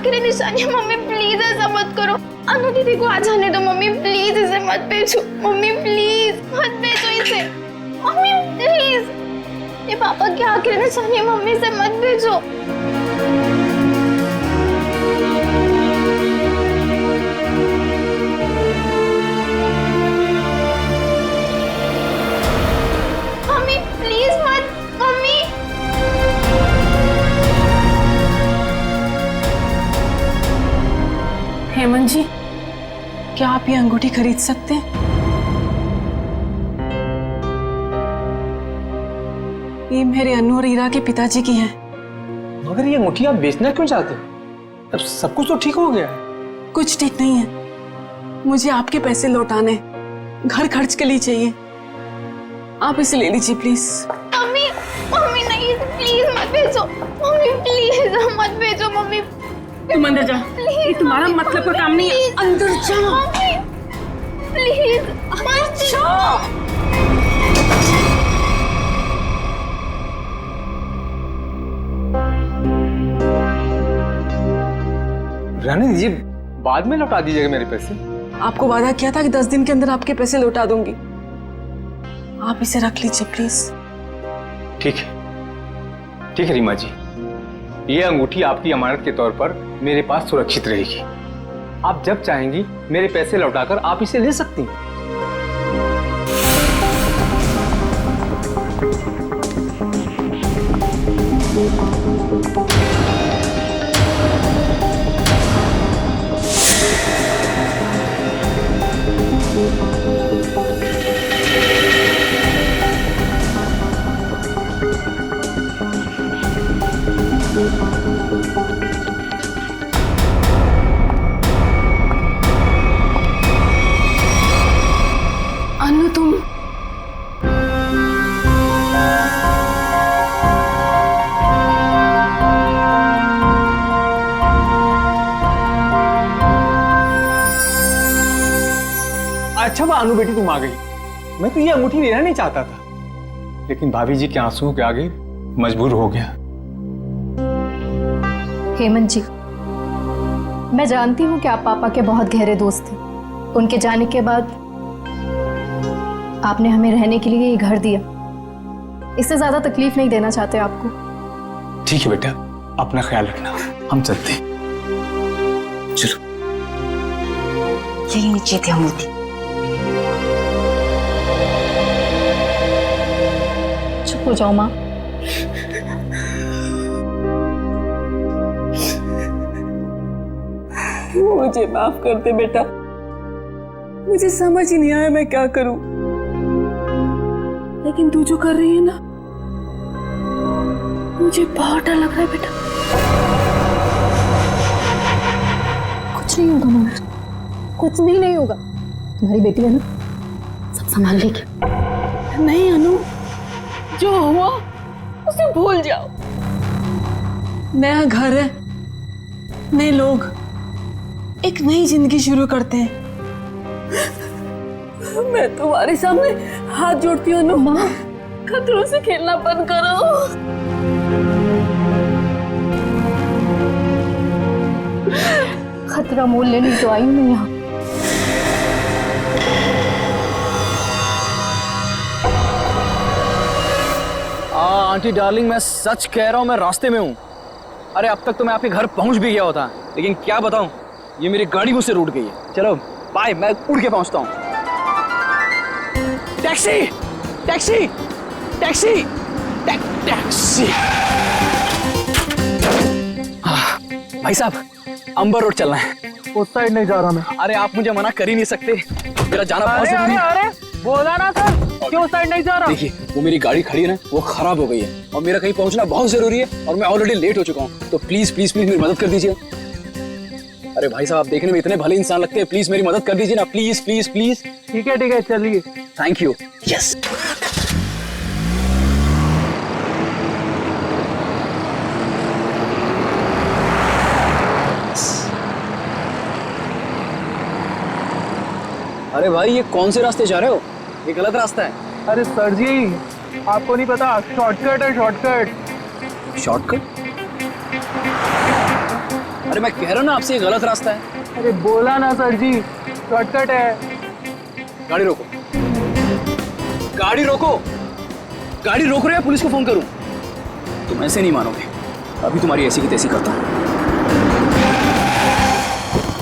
आखिरी निशानी है मम्मी, प्लीज ऐसा मत करो। अनु दीदी को आ जाने दो मम्मी, प्लीज इसे मत भेजो मम्मी, प्लीज मत भेजो इसे मम्मी, प्लीज। ये पापा की आखिरी निशानी है मम्मी, इसे मत भेजो। मम्मी प्लीज मत, मम्मी। हेमंत जी, क्या आप ये अंगूठी खरीद सकते हैं? ये मेरे अनु और ईरा के पिताजी की है। मगर ये अंगूठी आप बेचना क्यों चाहते हो? अब सब कुछ तो ठीक हो गया है। कुछ ठीक नहीं है, मुझे आपके पैसे लौटाने, घर खर्च के लिए चाहिए। आप इसे ले लीजिए प्लीज। मम्मी मम्मी नहीं, प्लीज मत भेजो मम्मी, प्लीज मत भेजो मम्मी। तुम अंदर जा, ये तुम्हारा मतलब का काम नहीं है। अंदर जा मम्मी, प्लीज मत जाओ। रहने दीजिए, बाद में लौटा दीजिएगा मेरे पैसे। आपको वादा किया था कि 10 दिन के अंदर आपके पैसे लौटा दूंगी। आप इसे रख लीजिए प्लीज। ठीक है रीमा जी, ये अंगूठी आपकी अमानत के तौर पर मेरे पास सुरक्षित रहेगी। आप जब चाहेंगी मेरे पैसे लौटाकर आप इसे ले सकती हैं। अनु तुम अच्छा वो अनु बेटी तुम आ गई। मैं तो ये अंगूठी लेना नहीं चाहता था, लेकिन भाभी जी के आंसू के आगे मजबूर हो गया। हेमंत जी, मैं जानती हूँ कि आप पापा के बहुत गहरे दोस्त थे। उनके जाने के बाद आपने हमें रहने के लिए ये घर दिया। इससे ज्यादा तकलीफ नहीं देना चाहते आपको। ठीक है बेटा, अपना ख्याल रखना, हम चलते हैं। चलो। यही नीचे थी अंगूठी। चुप हो जाओ माँ। मुझे माफ कर दे बेटा, मुझे समझ ही नहीं आया मैं क्या करूं। लेकिन तू जो कर रही है ना, मुझे बहुत डर लग रहा है बेटा। कुछ नहीं होगा मम्मी, कुछ भी नहीं होगा। तुम्हारी बेटी है ना, सब संभाल लेगी। नहीं अनु, जो हुआ उसे भूल जाओ। नया घर है, नए लोग, एक नई जिंदगी शुरू करते हैं। मैं तुम्हारे सामने हाथ जोड़ती हूँ अनु, माँ खतरों से खेलना बंद करो। खतरा मोल लेने तो आई हूँ मैं यहाँ। आंटी डार्लिंग, मैं सच कह रहा हूँ, मैं रास्ते में हूँ। अरे अब तक तो मैं आपके घर पहुँच भी गया होता, लेकिन क्या बताऊँ, ये मेरी गाड़ी मुझसे रूठ गई है। चलो बाय, मैं उड़ के पहुँचता हूँ। Taxi taxi taxi taxi. भाई साहब, अंबर रोड चलना है। उस साइड नहीं जा रहा मैं। अरे आप मुझे मना कर ही नहीं सकते, मेरा जाना बहुत जरूरी है। अरे बोला ना सर, क्यों साइड नहीं जा रहा? देखिए, वो मेरी गाड़ी खड़ी है ना, वो खराब हो गई है और मेरा कहीं पहुंचना बहुत जरूरी है और मैं ऑलरेडी लेट हो चुका हूँ। तो प्लीज प्लीज प्लीज मेरी मदद कर दीजिए। अरे भाई साहब, आप देखने में इतने भले इंसान लगते हैं, प्लीज मेरी मदद कर दीजिए ना, प्लीज प्लीज प्लीज। ठीक है चलिए। Thank you. यस। अरे भाई, ये कौन से रास्ते जा रहे हो? ये गलत रास्ता है। अरे सर जी, आपको नहीं पता, शॉर्टकट है, शॉर्टकट। शॉर्टकट? अरे मैं कह रहा हूँ ना आपसे, ये गलत रास्ता है। अरे बोला ना सर जी, शॉर्टकट है। गाड़ी रोको, गाड़ी रोको, गाड़ी रोक रहे हैं, पुलिस को फोन करूं? तुम ऐसे नहीं मानोगे, अभी तुम्हारी ऐसी की तैसी करता हूं।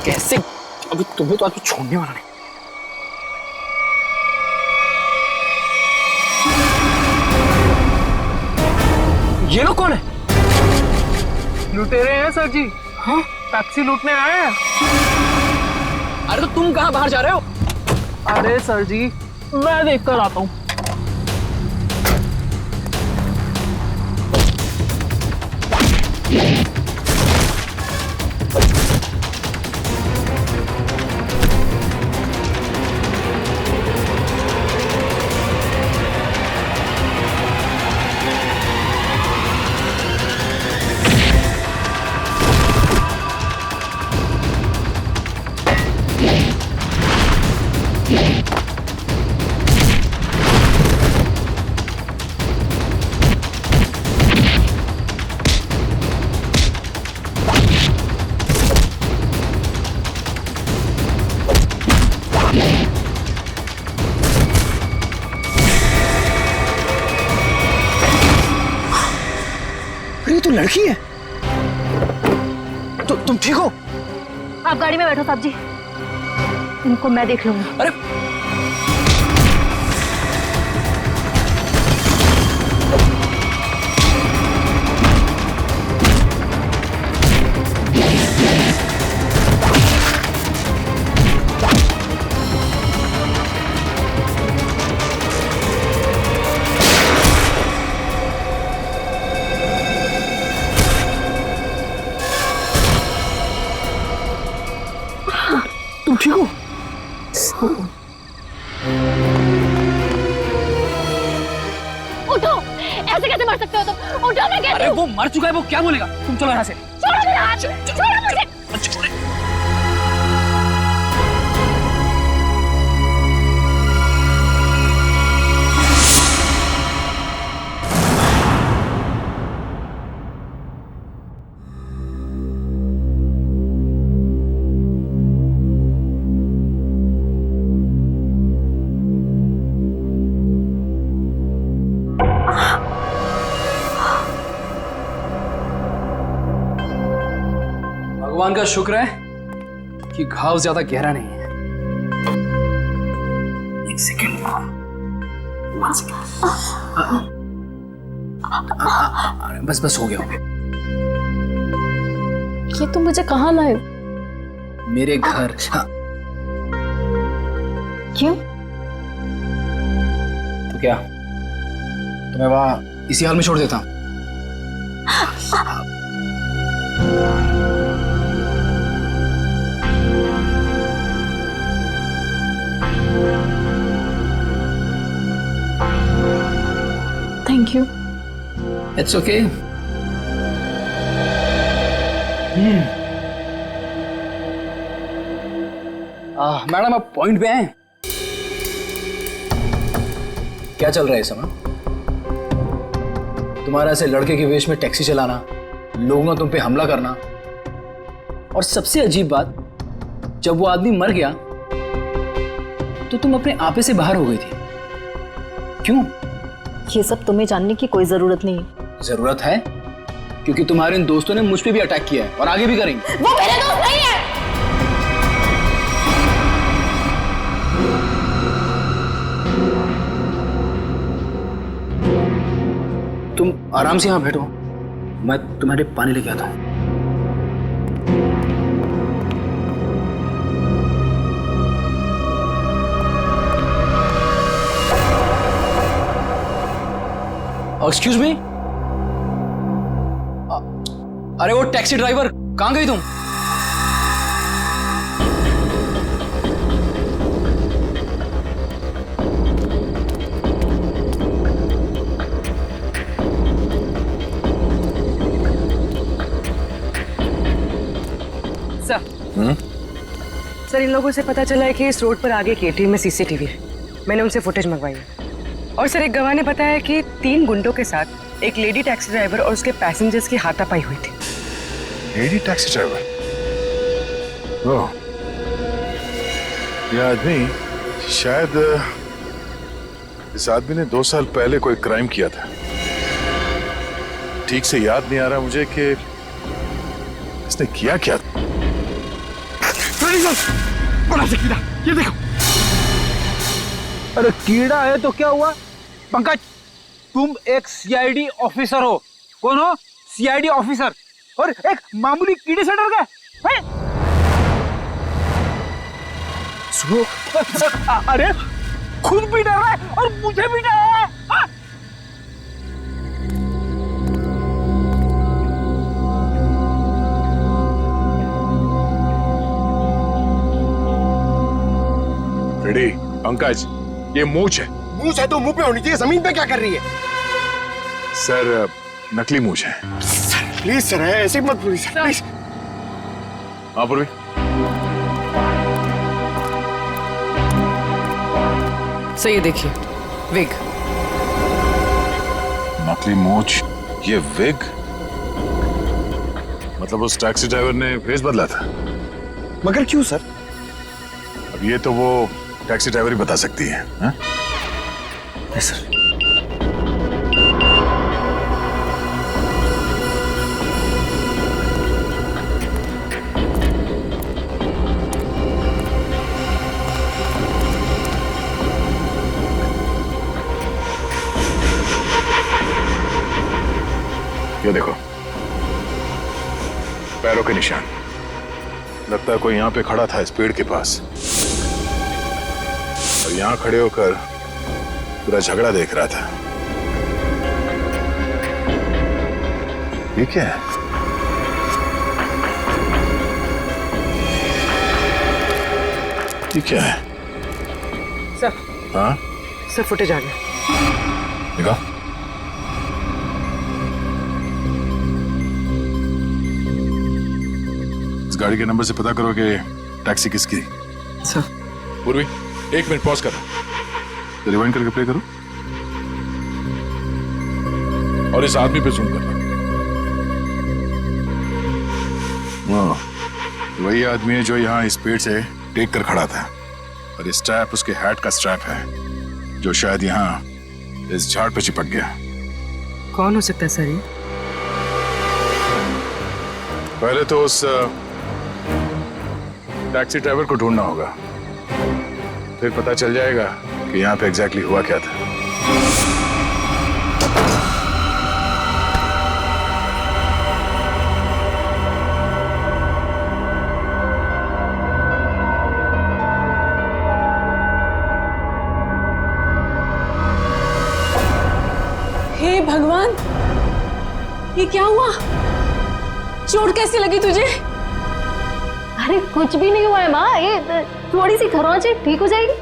कैसे? अभी तुम्हें तो आज छोड़ने वाला नहीं। ये लोग कौन है? लुटेरे हैं सर जी। हाँ? टैक्सी लूटने आए हैं। अरे तो तुम कहाँ बाहर जा रहे हो? अरे सर जी, मैं देख कर आता हूँ। अरे ये तो लड़की है। तो तुम ठीक हो? आप गाड़ी में बैठो साहब जी, इनको मैं देख लूंगी। अरे तुम ठीक हो? उठो, ऐसे कैसे मर सकते हो तुम? उठो, मैं कहती अरे हूँ। वो मर चुका है, वो क्या बोलेगा? तुम चलो यहाँ से। छोड़ो मेरा हाथ, छोड़ो मुझे। भगवान का शुक्र है कि घाव ज्यादा गहरा नहीं है। एक सेकेंड, बस बस हो गया, हो गया। ये तुम मुझे कहाँ लाए? मेरे घर। हाँ। क्यों? तो क्या तुम्हें वहां इसी हाल में छोड़ देता? Thank you. It's okay. Madam आप पॉइंट पे हैं? क्या चल रहा है इस समय? तुम्हारा ऐसे लड़के के वेश में टैक्सी चलाना, लोगों का तुम पे हमला करना, और सबसे अजीब बात, जब वो आदमी मर गया तो तुम अपने आपे से बाहर हो गई थी। क्यों? ये सब तुम्हें जानने की कोई जरूरत नहीं। जरूरत है, क्योंकि तुम्हारे इन दोस्तों ने मुझ पे भी अटैक किया है और आगे भी करेंगे। वो मेरे दोस्त नहीं है। तुम आराम से यहां बैठो, मैं तुम्हारे पानी लेके आता हूं। एक्सक्यूज मी, अरे वो टैक्सी ड्राइवर, कहां गई तुम? सर, इन लोगों से पता चला है कि इस रोड पर आगे एक एटीएम में सीसीटीवी है। मैंने उनसे फुटेज मंगवाई है। और सर, एक गवाह ने बताया कि 3 गुंडों के साथ एक लेडी टैक्सी ड्राइवर और उसके पैसेंजर्स की हाथापाई हुई थी। Lady taxi driver? ओह, यह आदमी शायद इस आदमी ने 2 साल पहले कोई क्राइम किया था। ठीक से याद नहीं आ रहा मुझे कि इसने किया क्या था। बड़ा सा कीड़ा, ये देखो। अरे कीड़ा है तो क्या हुआ? पंकज, तुम एक सीआईडी ऑफिसर हो। कौन हो? सीआईडी ऑफिसर, और एक मामूली कीड़े से डर गए हैं? सुनो, अरे खुद भी डर रहा है और मुझे भी डर रहा है। हाँ? रेडी पंकज, ये मूंछ है। मूंछ है तो मुंह पे होनी चाहिए, जमीन पे क्या कर रही है? सर नकली मूंछ है। प्लीज सर, ऐसे मत बोलिए सर, प्लीज। हाँ पूर्वी, सर ये देखिए, विग। नकली मूंछ, ये विग। मतलब उस टैक्सी ड्राइवर ने फेस बदला था। मगर क्यों सर? अब ये तो वो टैक्सी ड्राइवर ही बता सकती है। हाँ? सर ये देखो, पैरों के निशान। लगता है कोई यहाँ पे खड़ा था इस पेड़ के पास, और यहाँ खड़े होकर पूरा झगड़ा देख रहा था। ये क्या है? ये क्या है? सर, हाँ सर फुटेज आ गया। दिखाओ। इस गाड़ी के नंबर से पता करो कि टैक्सी किसकी। सर पूर्वी, 1 मिनट पॉज करो, तो रिवाइंड करके प्ले करो और इस आदमी पे जूम करना। हाँ, वही आदमी है जो यहाँ इस पेड़ से टेक कर खड़ा था, और इस स्ट्रैप उसके हैट का स्ट्रैप है जो शायद यहाँ इस झाड़ पे चिपक गया। कौन हो सकता है सर ये? पहले तो उस टैक्सी ड्राइवर को ढूंढना होगा, फिर पता चल जाएगा कि यहाँ पे एग्जैक्टली हुआ क्या था। हे भगवान, ये क्या हुआ? चोट कैसे लगी तुझे? अरे कुछ भी नहीं हुआ है माँ, ये थोड़ी सी खरोंच है, ठीक हो जाएगी।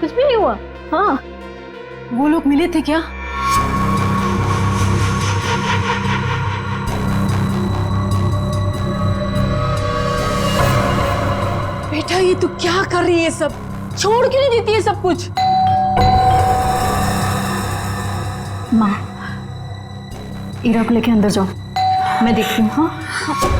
कुछ भी नहीं हुआ। हाँ, वो लोग मिले थे क्या? बेटा ये तू क्या कर रही है? सब छोड़ क्यों नहीं देती है सब कुछ? माँ ईरा को लेके अंदर जाओ, मैं देखती हूँ। हाँ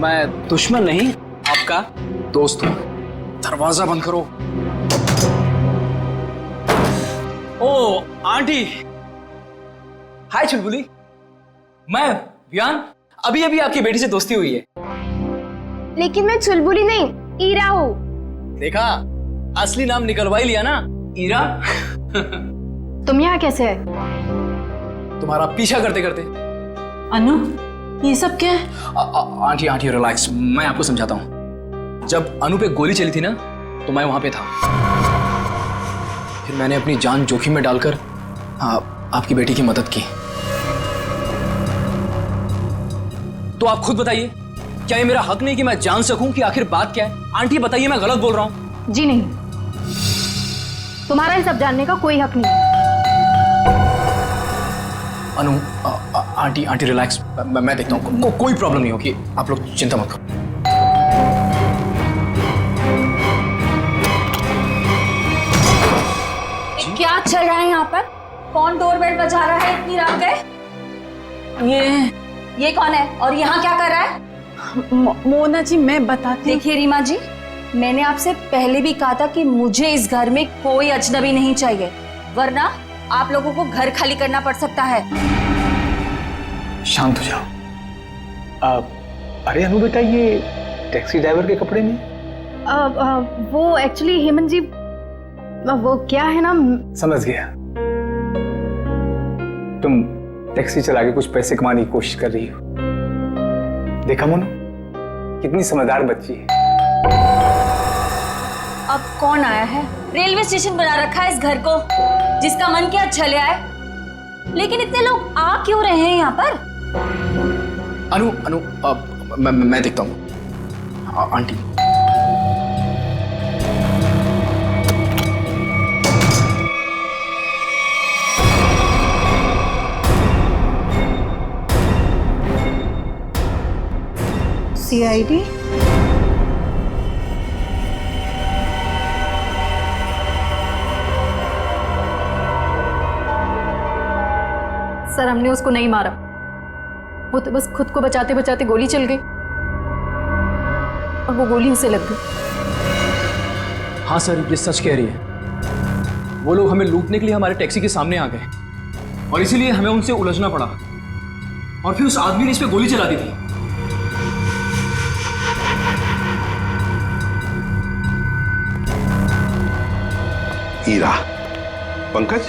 मैं दुश्मन नहीं, आपका दोस्त हूं। दरवाजा बंद करो। ओ आंटी, हाय चुलबुली। मैं वियान, अभी अभी आपकी बेटी से दोस्ती हुई है। लेकिन मैं चुलबुली नहीं, ईरा हूँ। देखा, असली नाम निकलवा ही लिया ना, ईरा। तुम यहाँ कैसे है? तुम्हारा पीछा करते करते। अनु, ये सब क्या है? आंटी आंटी रिलैक्स, मैं आपको समझाता हूँ। जब अनु पे गोली चली थी ना, तो मैं वहां पे था। फिर मैंने अपनी जान जोखिम में डालकर आपकी बेटी की मदद की। तो आप खुद बताइए, क्या ये मेरा हक नहीं कि मैं जान सकूं कि आखिर बात क्या है? आंटी बताइए, मैं गलत बोल रहा हूं? जी नहीं, तुम्हारा ये सब जानने का कोई हक नहीं। अनु, आंटी आंटी रिलैक्स, मैं देखता हूँ। कोई प्रॉब्लम नहीं होगी, आप लोग चिंता मत करो। क्या चल रहा है यहाँ पर? कौन डोरबेल बजा रहा है इतनी रात गए? ये कौन है और यहाँ क्या कर रहा है? मोना जी मैं बताती हूँ। देखिए रीमा जी, मैंने आपसे पहले भी कहा था कि मुझे इस घर में कोई अजनबी नहीं चाहिए, वरना आप लोगों को घर खाली करना पड़ सकता है। शांत हो जाओ। अरे अनु बेटा, ये टैक्सी ड्राइवर के कपड़े में? वो एक्चुअली हेमंत जी, वो क्या है ना। समझ गया, तुम टैक्सी चला के कुछ पैसे कमाने की कोशिश कर रही हो। देखा मोनू, कितनी समझदार बच्ची है। अब कौन आया है? रेलवे स्टेशन बना रखा है इस घर को, जिसका मन किया चले आए। लेकिन इतने लोग आ क्यों रहे हैं यहाँ पर? अनु अनु मैं देखता हूँ। Aunty CID? सर, हमने उसको नहीं मारा, वो तो बस खुद को बचाते बचाते गोली चल गई और वो गोली उसे लग गई। हाँ सर, ये सच कह रही है। वो लोग हमें लूटने के लिए हमारे टैक्सी के सामने आ गए और इसीलिए हमें उनसे उलझना पड़ा, और फिर उस आदमी ने इस पे गोली चला दी थी। हीरा, पंकज,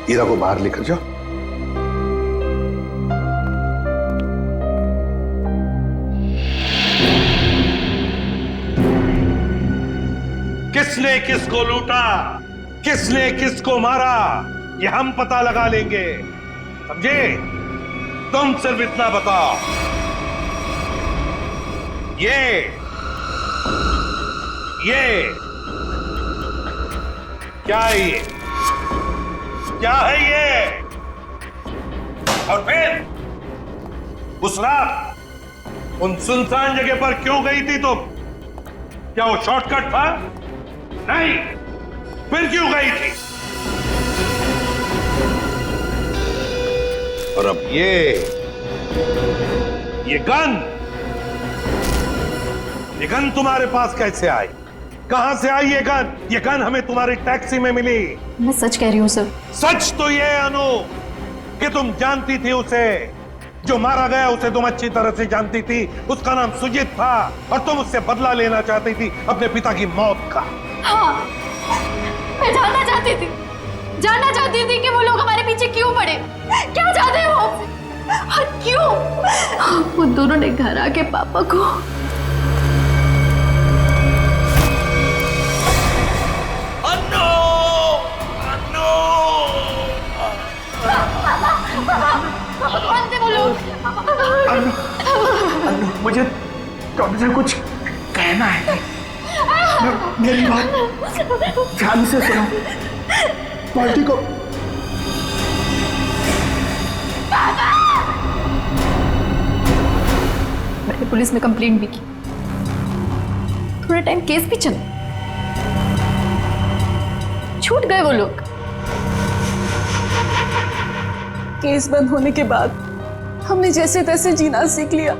हीरा को बाहर लेकर जाओ। किसने किसको लूटा, किसने किसको मारा, ये हम पता लगा लेंगे, समझे? तुम सिर्फ इतना बताओ, ये क्या है? ये क्या है ये? और फिर उस रात उन सुनसान जगह पर क्यों गई थी तुम? क्या वो शॉर्टकट था? नहीं, फिर क्यों गई थी? और अब ये गन तुम्हारे पास कैसे आई? कहां से आई ये गन? ये गन हमें तुम्हारी टैक्सी में मिली। मैं सच कह रही हूँ सर। सच तो ये अनु कि तुम जानती थी उसे, जो मारा गया उसे तुम अच्छी तरह से जानती थी। उसका नाम सुजीत था और तुम उससे बदला लेना चाहती थी अपने पिता की मौत का। हाँ, मैं जानना चाहती थी कि वो लोग हमारे पीछे क्यों पड़े, क्या चाहते हैं वो और क्यों। वो दोनों ने घर आके पापा को कौन थे वो लोग? मुझे तुमसे कुछ कहना है। मेरी बात ध्यान से सुनो। पार्टी को मैंने पुलिस में कंप्लेंट भी की, थोड़ा टाइम केस भी चला, छूट गए वो लोग। केस बंद होने के बाद हमने जैसे तैसे जीना सीख लिया,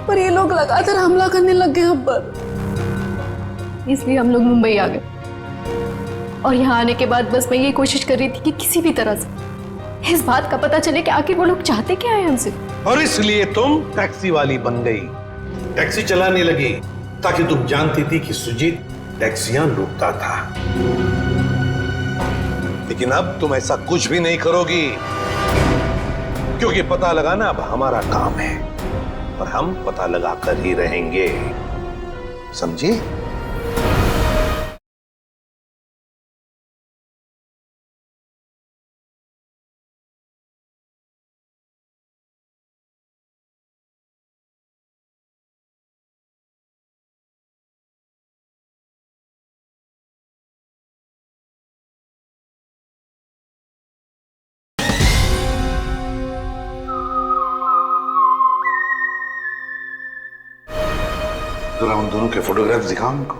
पर ये लोग लगातार हमला करने लग गए हम पर। इसलिए हम लोग मुंबई आ गए और यहाँ आने के बाद बस मैं ये कोशिश कर रही थी कि किसी भी तरह से इस बात का पता चले कि आखिर वो लोग चाहते क्या है हमसे। और इसलिए तुम टैक्सी वाली बन गई, टैक्सी चलाने लगी, ताकि तुम जानती थी कि सुजीत टैक्सियां लूटता था। लेकिन अब तुम ऐसा कुछ भी नहीं करोगी, क्योंकि पता लगाना अब हमारा काम है और हम पता लगा कर ही रहेंगे, समझी? जरा उन दोनों के फोटोग्राफ्स दिखाओ हमको।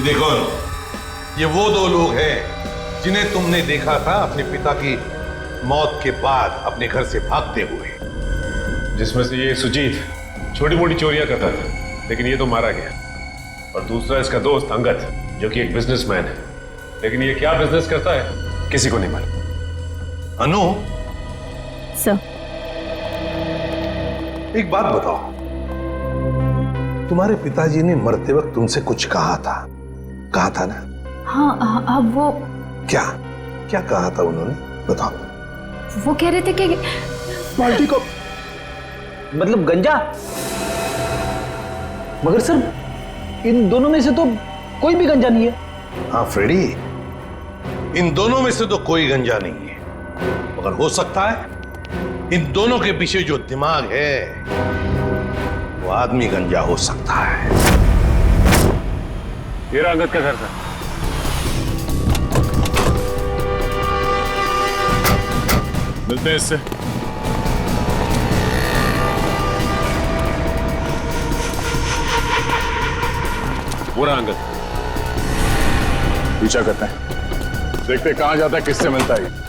ये कौन? ये वो दो लोग हैं जिन्हें तुमने देखा था अपने पिता की मौत के बाद अपने घर से भागते हुए। जिसमें से ये सुजीत छोटी मोटी चोरियां करता था, लेकिन ये तो मारा गया। और दूसरा इसका दोस्त अंगद, जो कि एक बिजनेसमैन है, लेकिन ये क्या बिजनेस करता है किसी को नहीं मालूम। अनु, सर, एक बात बताओ, तुम्हारे पिताजी ने मरते वक्त तुमसे कुछ कहा था ना? हाँ, अब वो क्या क्या कहा था उन्होंने, बताओ। वो कह रहे थे कि पार्टी को मतलब गंजा? मगर सर इन दोनों में से तो कोई भी गंजा नहीं है। हाँ फ्रेडी, इन दोनों में से तो कोई गंजा नहीं है, मगर हो सकता है इन दोनों के पीछे जो दिमाग है वो आदमी गंजा हो सकता है। ये रहा अंगद का घर था। मिलते हैं इससे। वो रहा अंगद। पीछा करते हैं, देखते हैं कहां जाता है, किससे मिलता है।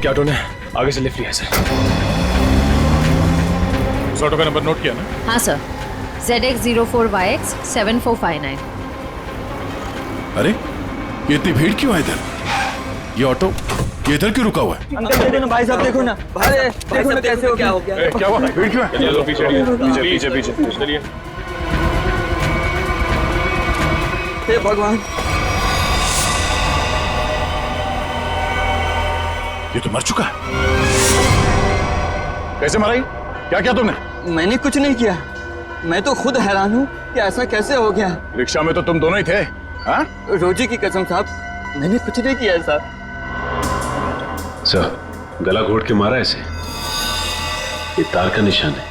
के ऑटो ने आगे से लिफ्ट लिया है सर। उस ऑटो का नंबर नोट किया ना? हाँ सर, ZX04YX 7459। अरे ये इतनी भीड़ क्यों है इधर? ये ऑटो ये इधर क्यों रुका हुआ है? अंकल देखो ना, भाई साहब देखो ना, देखो ना कैसे हो, क्या हो गया? क्या हुआ? भीड़ क्यों है? चलो पीछे पीछे पीछे पीछे चलिए। हे भगवान, ये तो मर चुका है। कैसे मरा? क्या किया तुमने? मैंने कुछ नहीं किया, मैं तो खुद हैरान हूँ कि ऐसा कैसे हो गया। रिक्शा में तो तुम दोनों ही थे। हाँ? रोजी की कसम साहब, मैंने कुछ नहीं किया साहब। सर, गला घोट के मारा ऐसे, ये तार का निशान है।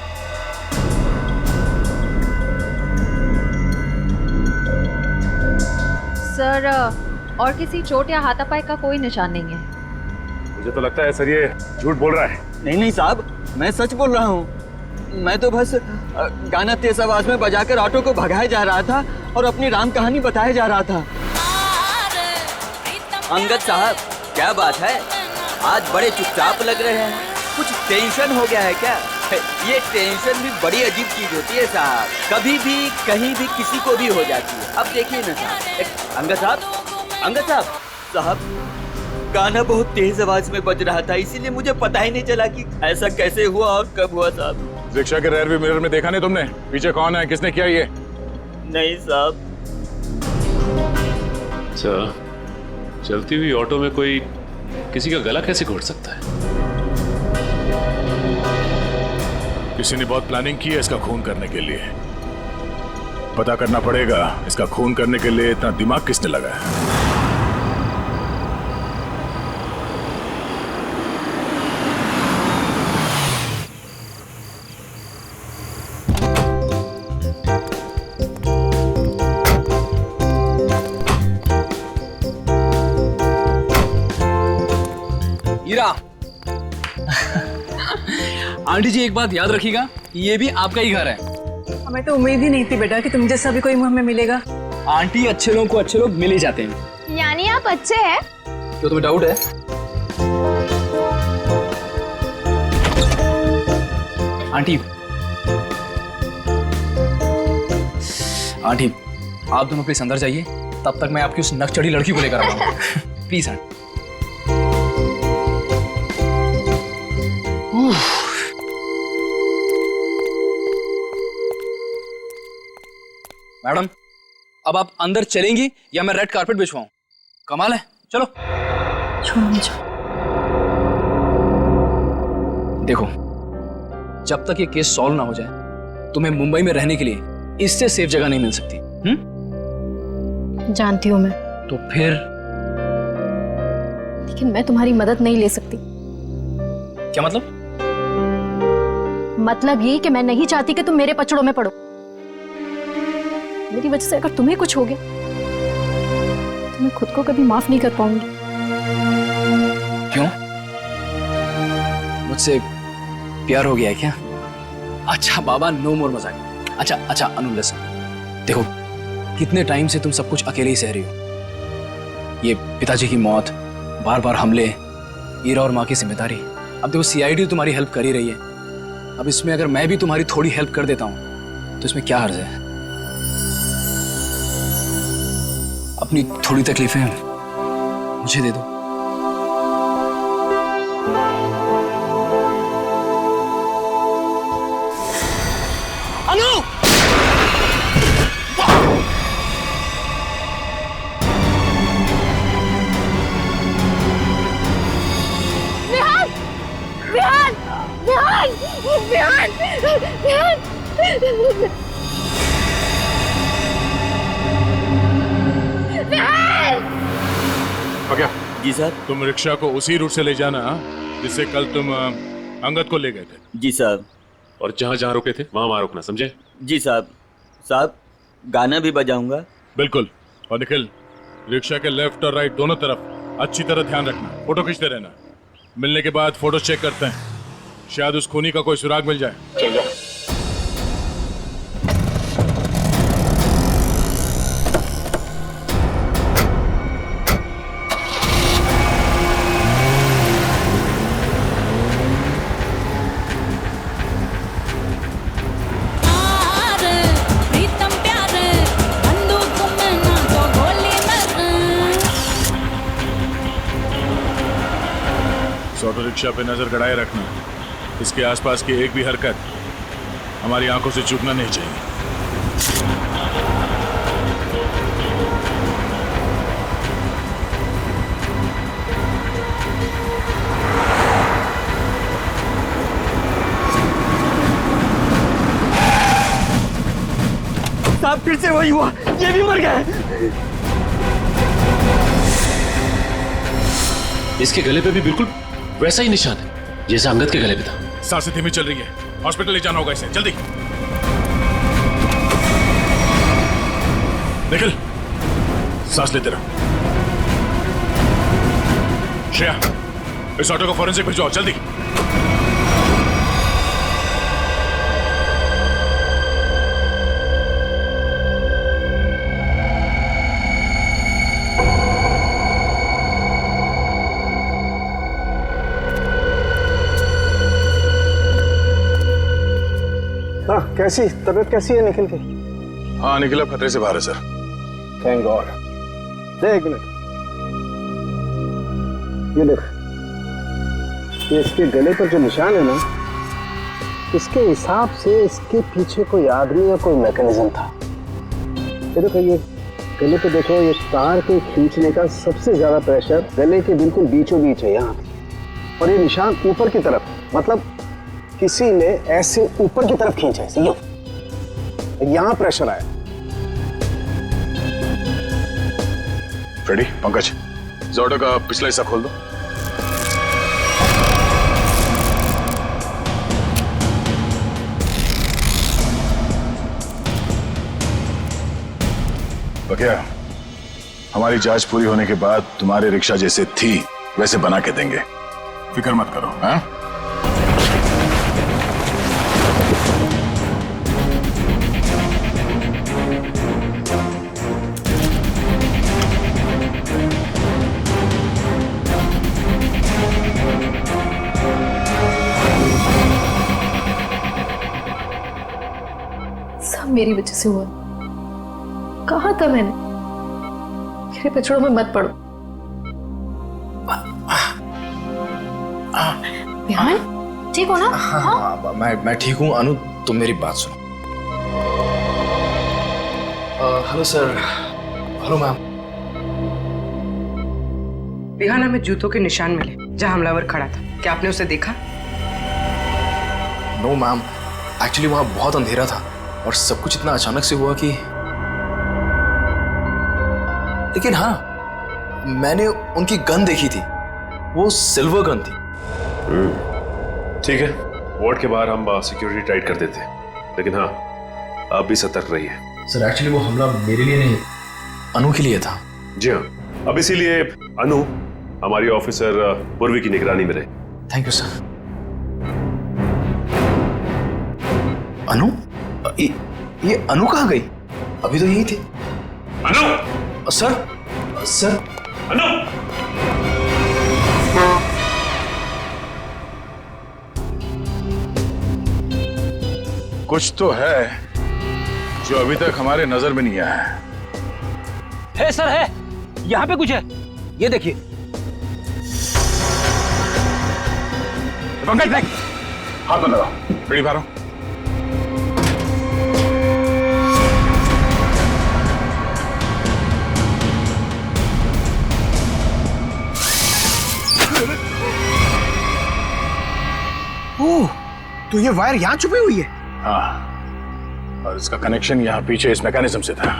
सर, और किसी चोट या हाथापाई का कोई निशान नहीं है। मुझे तो लगता है सर ये झूठ बोल रहा है। नहीं नहीं साहब, मैं सच बोल रहा हूँ। मैं तो बस गाना तेज आवाज में बजाकर ऑटो को भगाया जा रहा था और अपनी राम कहानी बताया जा रहा था। अंगद साहब, क्या बात है, आज बड़े चुपचाप लग रहे हैं। कुछ टेंशन हो गया है क्या? ये टेंशन भी बड़ी अजीब चीज होती है साहब, कभी भी कहीं भी किसी को भी हो जाती है। अब देखिए ना साहब, अंगद साहब साहब, गाना बहुत तेज आवाज में बज रहा था, इसीलिए मुझे पता ही नहीं चला कि ऐसा कैसे हुआ और कब हुआ साहब। रिक्शा के रेयर व्यू मिरर में देखा नहीं तुमने? पीछे कौन है, किसने किया ये? नहीं साहब। सर, चलती हुई ऑटो में कोई किसी का गला कैसे घोट सकता है? किसी ने बहुत प्लानिंग की है इसका खून करने के लिए। पता करना पड़ेगा इसका खून करने के लिए इतना दिमाग किसने लगाया। आंटी जी एक बात याद रखिएगा, ये भी आपका ही घर है। हमें तो उम्मीद ही नहीं थी बेटा कि तुम जैसा भी कोई हमें मिलेगा। आंटी, अच्छे लोगों को अच्छे लोग मिल ही जाते हैं। यानी आप अच्छे हैं? तो तुम्हें डाउट है? आंटी आप दोनों प्लीज अंदर जाइए, तब तक मैं आपकी उस नकचढ़ी लड़की को लेकर आऊंगा। Please aunty. मैडम, अब आप अंदर चलेंगी या मैं रेड कारपेट बिछवाऊं? कमाल है, चलो। छोड़ो मुझे। देखो, जब तक ये केस सॉल्व ना हो जाए तुम्हें मुंबई में रहने के लिए इससे सेफ जगह नहीं मिल सकती। जानती हूँ मैं, तो फिर लेकिन मैं तुम्हारी मदद नहीं ले सकती। क्या मतलब? मतलब ये कि मैं नहीं चाहती कि तुम मेरे पचड़ों में पड़ो। मेरी वजह से अगर तुम्हें कुछ हो गया तो मैं खुद को कभी माफ नहीं कर पाऊंगी। क्यों? मुझसे प्यार हो गया है क्या? अच्छा बाबा, नो मोर मजाक। अच्छा अनु लिसन, देखो कितने टाइम से तुम सब कुछ अकेले ही सह रही हो। ये पिताजी की मौत, बार बार हमले, ईरा और माँ की जिम्मेदारी। अब देखो सीआईडी तुम्हारी हेल्प कर ही रही है, अब इसमें अगर मैं भी तुम्हारी थोड़ी हेल्प कर देता हूँ तो इसमें क्या हर्ज है? अपनी थोड़ी तकलीफें मुझे दे दो। अनु! विहान! विहान! विहान! विहान! विहान! विहान! हो गया? जी सर। तुम रिक्शा को उसी रूट से ले जाना जिससे कल तुम अंगद को ले गए थे। जी साहब। और जहां जहां रुके थे वहां रुकना, समझे? जी साहब। साहब, गाना भी बजाऊंगा। बिल्कुल। और निखिल, रिक्शा के लेफ्ट और राइट दोनों तरफ अच्छी तरह ध्यान रखना, फोटो खींचते रहना। मिलने के बाद फोटो चेक करते हैं, शायद उस खूनी का कोई सुराग मिल जाए। चल जाओ। ऑटो रिक्शा पे नजर गड़ाए रखना, इसके आसपास की एक भी हरकत हमारी आंखों से चूकना नहीं चाहिए। साहब फिर से वही हुआ, ये भी मर गए। इसके गले पे भी बिल्कुल वैसा ही निशान है जैसा अंगद के गले पे था। सांसें धीमी चल रही है, हॉस्पिटल ले जाना होगा इसे, जल्दी। निखिल, सांस लेते रहो। श्रेया, इस ऑटो को फॉरेंसिक भिजवाओ, जल्दी। हाँ, कैसी तबीयत कैसी है निखिल की? हाँ, निखिल अब खतरे से बाहर है सर। Thank God. देख मिनट, ये देख, ये इसके गले पर जो निशान है ना, इसके हिसाब से इसके पीछे कोई आदमी या कोई मैकेनिज्म था। ये देखो, ये गले पे देखो, ये तार के खींचने का सबसे ज्यादा प्रेशर गले के बिल्कुल बीचों बीच है यहाँ, और ये निशान ऊपर की तरफ, मतलब किसी ने ऐसे ऊपर की तरफ खींचा है, यहां प्रेशर आया। फ्रेडी, पंकज, इस ऑटो का पिछला हिस्सा खोल दो। बकिया, हमारी जांच पूरी होने के बाद तुम्हारे रिक्शा जैसे थी वैसे बना के देंगे, फिक्र मत करो। हाँ? मेरी वजह से हुआ। कहा था मैंने, मेरे पचड़ों में मत पड़ो। विहान, ठीक हो ना? हाँ, मैं ठीक हूँ। अनु, तुम मेरी बात सुनो। Hello sir. Hello ma'am. रिहाना में जूतों के निशान मिले जहां हमलावर खड़ा था। क्या आपने उसे देखा? नो मैम, एक्चुअली वहां बहुत अंधेरा था और सब कुछ इतना अचानक से हुआ कि, लेकिन हाँ, मैंने उनकी गन देखी थी। वो सिल्वर गन थी। ठीक है, वार्ड के बाहर हम सिक्योरिटी टाइट कर देते हैं, लेकिन हाँ, आप भी सतर्क रहिए। सर एक्चुअली वो हमला मेरे लिए नहीं, अनु के लिए था। जी हाँ, अब इसीलिए अनु हमारी ऑफिसर पूर्वी की निगरानी में रहे। Thank you sir. अनु? ये अनु कहाँ गई? अभी तो यही थी। अनु! सर अनु! कुछ तो है जो अभी तक हमारे नजर में नहीं आया है। सर है, यहाँ पे कुछ है, ये देखिए। पंकज देख, हाथ में लगाओ, बीड़ी मारो। ओह, तो ये वायर यहाँ छुपी हुई है। हाँ, और इसका कनेक्शन यहाँ पीछे इस मैकेनिज्म से था।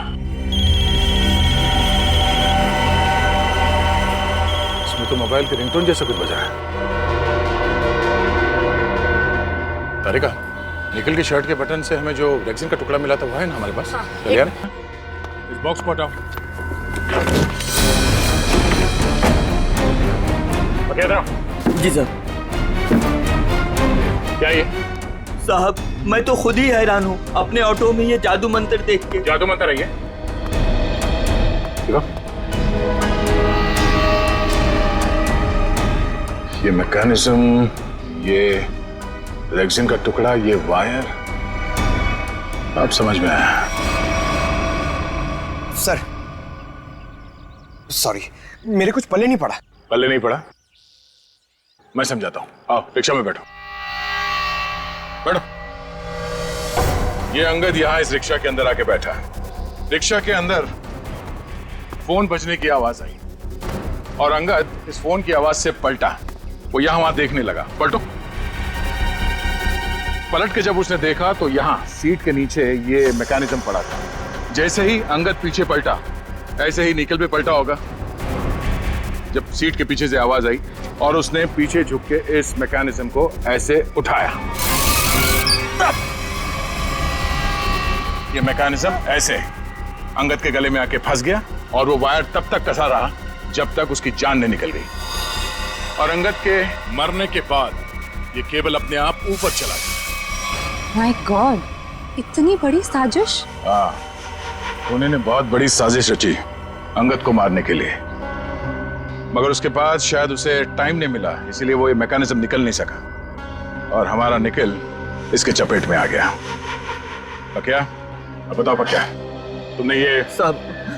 इसमें तो मोबाइल के रिंगटोन जैसा कुछ बजा है। तारिका, निकल के शर्ट के बटन से हमें जो रेक्सिन का टुकड़ा मिला था वो है ना हमारे पास? चलिए ना, इस बॉक्स को हटाओ। जी सर। क्या ये? साहब, मैं तो खुद ही हैरान हूँ अपने ऑटो में ये जादू मंत्र देख के। जादू मंत्र है ये मैकेनिज्म, ये रेक्सिन का टुकड़ा, ये वायर, अब समझ में आया। सर सॉरी, मेरे कुछ पल्ले नहीं पड़ा। पल्ले नहीं पड़ा? मैं समझाता हूं, आओ रिक्शा में बैठो। बैठो। ये अंगद यहां इस रिक्शा के अंदर आके बैठा है। रिक्शा के अंदर फोन बजने की आवाज आई और अंगद इस फोन की आवाज से पलटा। वो यहां वहां देखने लगा। पलटो। पलट के जब उसने देखा तो यहां सीट के नीचे ये मैकेनिज्म पड़ा था। जैसे ही अंगद पीछे पलटा, ऐसे ही निकल पे पलटा होगा जब सीट के पीछे से आवाज आई और उसने पीछे झुक के इस मैकेनिज्म को ऐसे उठाया। ये मैकेनिज्म ऐसे अंगद के गले में आके फंस गया और वो वायर तब तक कसा रहा जब तक उसकी जान नहीं निकल गई। और अंगद के मरने के बाद ये केबल अपने आप ऊपर चला गया। माय गॉड, इतनी बड़ी साजिश। हाँ, उन्होंने बहुत बड़ी साजिश रची अंगद को मारने के लिए, मगर उसके बाद शायद उसे टाइम नहीं मिला, इसीलिए वो ये मैकेनिज्म निकल नहीं सका और हमारा निकल इसके चपेट में आ गया। पक्या, अब बताओ पक्या, तुमने ये? साहब,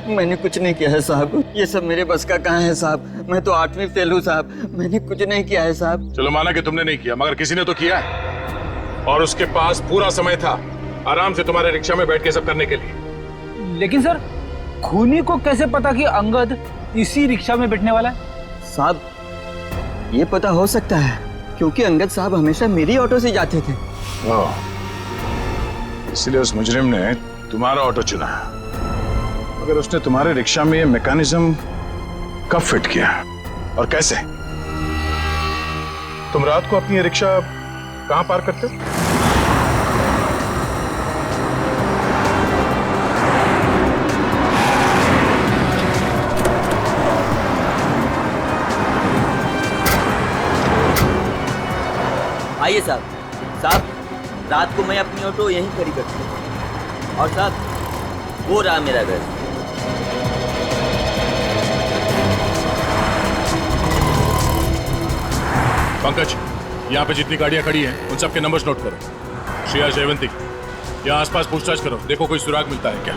मैंने कुछ नहीं किया है साहब, ये सब मेरे बस का कहाँ है साहब। मैं तो 8वीं फेल हूँ साहब, मैंने कुछ नहीं किया है साहब। चलो माना कि तुमने नहीं किया, मगर किसी ने तो किया है और उसके पास पूरा समय था आराम से तुम्हारे रिक्शा में बैठ के सब करने के लिए। लेकिन सर, खूनी को कैसे पता कि अंगद इसी रिक्शा में बैठने वाला है? साहब, ये पता हो सकता है क्योंकि अंगद साहब हमेशा मेरी ऑटो से जाते थे। इसलिए उस मुजरिम ने तुम्हारा ऑटो चुना। मगर उसने तुम्हारे रिक्शा में ये मैकेनिज्म कब फिट किया और कैसे? तुम रात को अपनी ये रिक्शा कहां पार्क करते हो? आइए साहब। साहब, रात को मैं अपनी ऑटो यहीं खड़ी करती हूँ और साहब वो रहा मेरा घर। पंकज, यहाँ पे जितनी गाड़ियाँ खड़ी हैं उन सबके नंबर्स नोट करो। श्रेया, जयवंती, यहाँ आसपास पूछताछ करो, देखो कोई सुराग मिलता है क्या।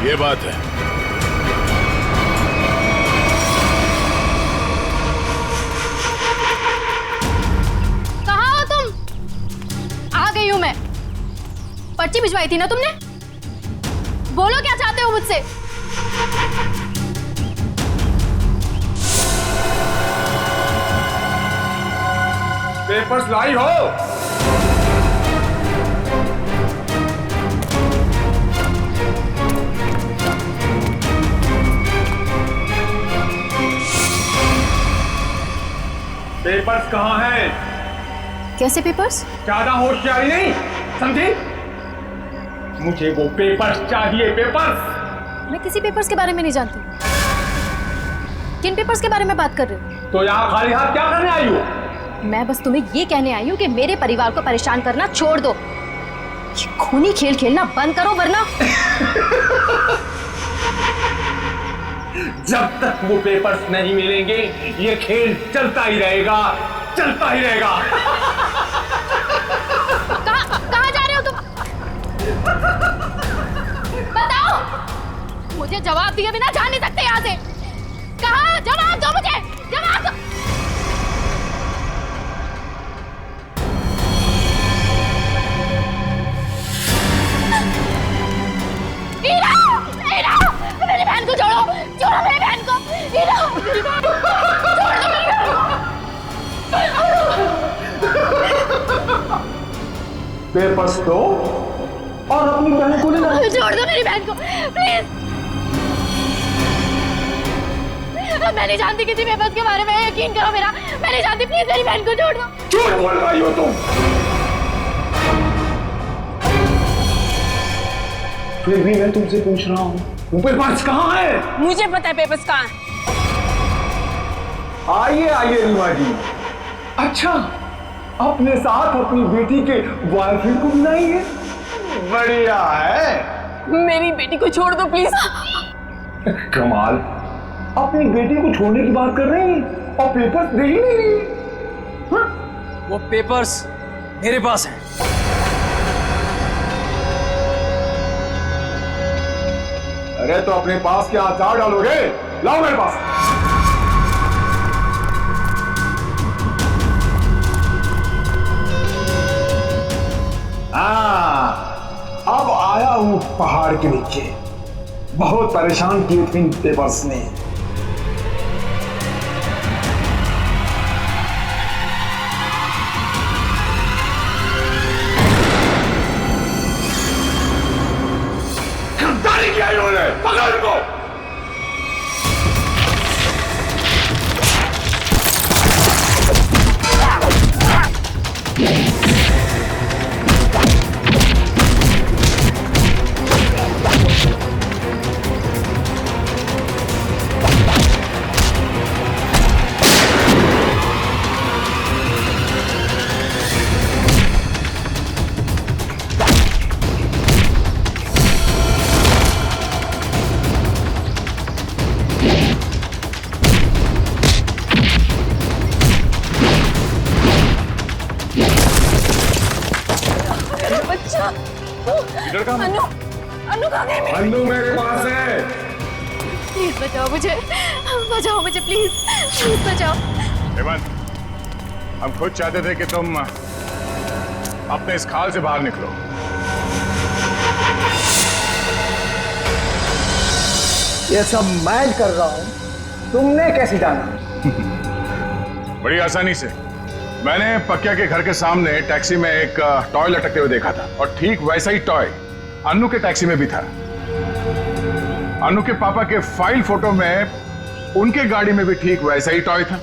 ये बात है। कहाँ हो तुम? आ गई हूं मैं। पर्ची भिजवाई थी ना तुमने? बोलो क्या चाहते हो मुझसे? पेपर्स लाई हो? पेपर्स कहाँ हैं? कैसे पेपर्स? ज्यादा होशियारी नहीं, समझी? मुझे वो पेपर्स चाहिए, पेपर्स। मैं किसी पेपर्स के बारे में नहीं जानती। किन पेपर्स के बारे में बात कर रहे हो? तो यहाँ खाली हाथ क्या करने आई हो? मैं बस तुम्हें ये कहने आई हूँ कि मेरे परिवार को परेशान करना छोड़ दो। ये खूनी खेल खेलना बंद करो वरना जब तक वो पेपर्स नहीं मिलेंगे ये खेल चलता ही रहेगा, चलता ही रहेगा। कहाँ जा रहे हो तुम? बताओ, मुझे जवाब दिए बिना जा नहीं सकते यहाँ से। कहाँ? जवाब दो मुझे, जवाब दो। हीरा, हीरा, मेरी बहन को छोड़ो, छोड़ो मेरी बहन को। हीरा, मेरी बहन को, छोड़ दो मेरी बहन को। पेपर्स दो और अपनी बहन को ले लो। छोड़ दो मेरी बहन को, प्लीज। मैं नहीं जानती किसी पेपर्स के बारे में, यकीन करो मेरा। मैं नहीं जानती, प्लीज मेरी बहन को छोड़ दो। झूठ बोल रही हो तुम। फिर भी मैं तुमसे पूछ रहा हूँ, वो पेपर्स कहाँ है? मुझे पता है पेपर्स कहाँ है। आइए आइए रीमा जी। अच्छा, अपने साथ अपनी बेटी के बॉयफ्रेंड को बुलाएंगे? बढ़िया है। मेरी बेटी को छोड़ दो प्लीज। कमाल, अपनी बेटी को छोड़ने की बात कर रही हैं और पेपर्स दे ही नहीं रही। वो पेपर्स मेरे पास हैं। अरे तो अपने पास क्या अचार डालोगे? लाओ मेरे पास। अब आया हूं पहाड़ के नीचे। बहुत परेशान किए थे इन पेपर्स ने। गद्दारी किया इन्होंने, पकड़ इनको। इधर का अनु, अनु कहाँ गई? अन्नू मेरे पास है। प्लीज बचाओ मुझे, बचाओ मुझे, प्लीज प्लीज बचाओ। हेमंत, हम खुद चाहते थे कि तुम अपने इस खाल से बाहर निकलो। ये सब मैं कर रहा हूं, तुमने कैसे जाना? बड़ी आसानी से। मैंने पक्या के घर के सामने टैक्सी में एक टॉय लटकते हुए देखा था और ठीक वैसा ही टॉय अन्नू के टैक्सी में भी था। अन्नू के पापा के फाइल फोटो में उनके गाड़ी में भी ठीक वैसा ही टॉय था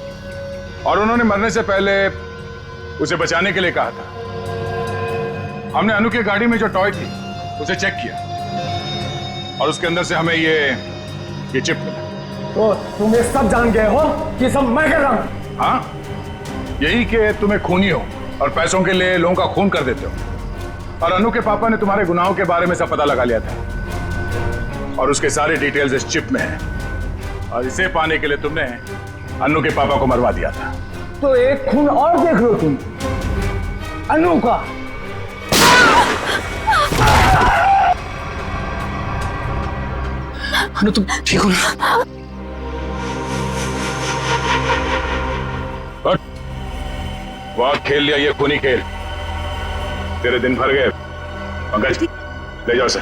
और उन्होंने मरने से पहले उसे बचाने के लिए कहा था। हमने अन्नू के गाड़ी में जो टॉय थी उसे चेक किया और उसके अंदर से हमें ये चिप मिला। तो तुम ये सब जान गए हो कि सब मैं कर रहा हूं? हाँ, यही कि तुम्हें खूनी हो और पैसों के लिए लोगों का खून कर देते हो। और अनु के पापा ने तुम्हारे गुनाहों के बारे में सब पता लगा लिया था और उसके सारे डिटेल्स इस चिप में हैं और इसे पाने के लिए तुमने अनु के पापा को मरवा दिया था। तो एक खून और देख लो तुम, अनु का। अनु तुम ठीक हो ना? बहुत खेल लिया ये खूनी खेल, तेरे दिन भर गए। पंकज ले जाओ सर।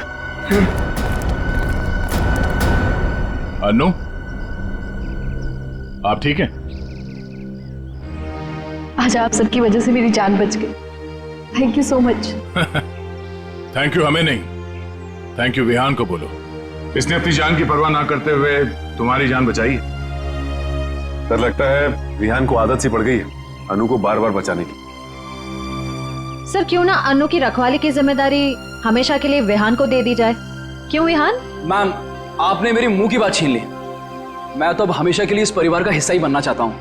अनु आप ठीक हैं? आज आप सबकी वजह से मेरी जान बच गई। Thank you so much. Thank you हमें नहीं, थैंक यू विहान को बोलो। इसने अपनी जान की परवाह ना करते हुए तुम्हारी जान बचाई। डर लगता है विहान को आदत सी पड़ गई है अनु को बार बार बचाने की। सर क्यों ना अनु की रखवाली की जिम्मेदारी हमेशा के लिए विहान को दे दी जाए? क्यों विहान? मैम आपने मेरी मुंह की बात छीन ली। मैं तो अब हमेशा के लिए इस परिवार का हिस्सा ही बनना चाहता हूँ।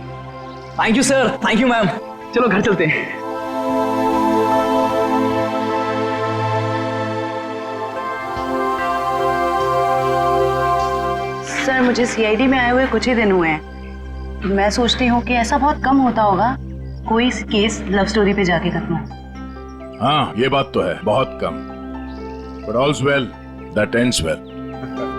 Thank you sir, thank you ma'am. चलो घर चलते हैं। सर मुझे सीआईडी में आए हुए कुछ ही दिन हुए हैं। मैं सोचती हूँ कि ऐसा बहुत कम होता होगा कोई केस लव स्टोरी पे जाके खत्म हो। हाँ ये बात तो है, बहुत कम। But all's well that ends well.